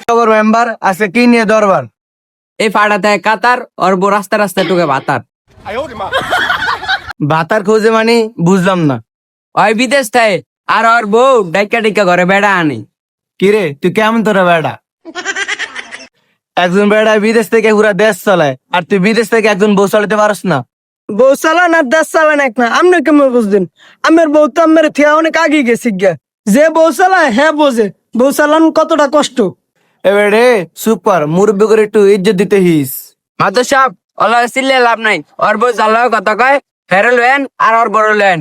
খবর মেম্বার আজকে কি নিয়ে দরবার? এই ফাড়াতে কাতার ওর বউ রাস্তা রাস্তায় টুকে ভাতার ভাতার খোঁজে মানে বুঝলাম না। ওই বিদেশ থাকে আর ওর বউ ডাইকা ডাইকা ঘরে বেড়া আনে। কিরে তুই কেমন তোরা বেড়া? একজন বেড়া বিদেশ থেকে পুরা দেশ চালায়, আর তুই বিদেশ থেকে একজন বউ চালাতে পারস না? বউ চালান আর দেশ চালান এক না, আপনি কেমন বুঝলেন? আমার বউ তো আমার থিয়া অনেক আগে গেছি গিয়া। যে বউ চালায় হ্যাঁ বোঝে বউ চালান কতটা কষ্ট। এবারে সুপার মুরব্বী করে একটু ইজ্জত দিতে হিস। মাতো সাপ ওলা চিল্লে লাভ নাই, ওর বউ জ্বালাও কথা কয় ফেরে লেন আর ওর বড় লেন।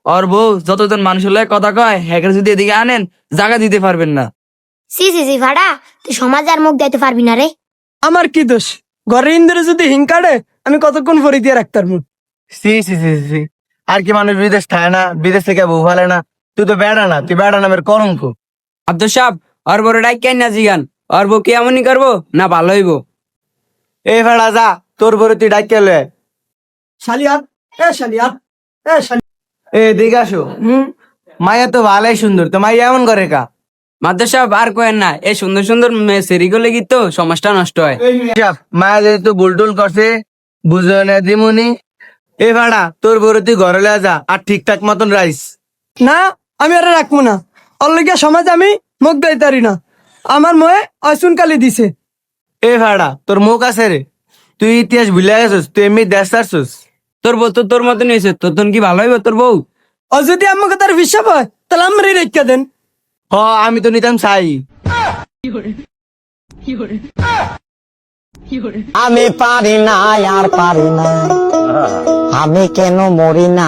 ওর বউ যতজন মানুষ লয় কথা কয় হ্যাঁ যদি এদিকে আনেন জায়গা দিতে পারবেন না। সি সি সি ফাড়া, তুই সমাজ আর মুখ দিতে পারবি না রে। আমার কি দোষ? ঘরে ইন্দ্রে যদি হিং কাটে আমি কতক্ষণ ফরি দিয়ে রাখতার মুখ। সি সি সি সি, আর কি মানুষ বিদেশ থাকে না? বিদেশ থেকে বউ ফেলে না? তুই তো বেড়া না, তুই বেড়া নামের কলঙ্ক। মাতো সাপ ওর বড় ডাইকাই না জিগান, ওর বউ কি এমনই করবো না ভালো হইব? এই ফেড়া যা, তোর বরে তুই ডাইকে লয়। শালিয়াত শালিয়াত শালি। দিকে আসো। মায়া তো ভালোই সুন্দর, তো মাইয়া এমন করে কা? মাতো সাপ আর কয়েন না, এই সুন্দর সুন্দর সেরি গুলো কি তো সমাজটা নষ্ট হয়। মায়া যেহেতু বুলটুল করছে বুঝো না দিমুনি। এ ভাড়া তোর বরে তুই ঘরে লয়ে যা, আর ঠিকঠাক মতন রাইস। না আমি আর রাখবো না, অল্লিগা সমাজ আমি মুখ দিতারি না। আমার ময়ে অসুন কালি দিছে। এ ভাড়া তোর মুখ আছে রে, তুই ইতিহাস ভুলে গেছিস, তুই এমনি দেশ ছাড়ছিস। তোর বউ তো তোর মতন হয়েছে, তোর তখন কি ভালো হইব তোর বউ? ও যদি আমাকে তার বিশ্বাস হয় তাহলে আমারই রেখা দেন। হ আমি তো নিতাম চাই। আমি পারি না আর পারি না, আমি কেন মরি না।